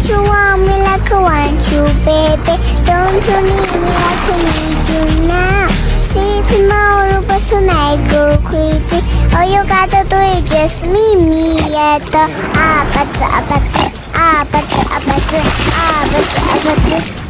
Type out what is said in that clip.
Don't you want me like I want you, baby? Don't you need me like I need you now? See tomorrow, but tonight go crazy. All you gotta do is just meet me at the 아파트 아파트 아파트 아파트 아파트 아파트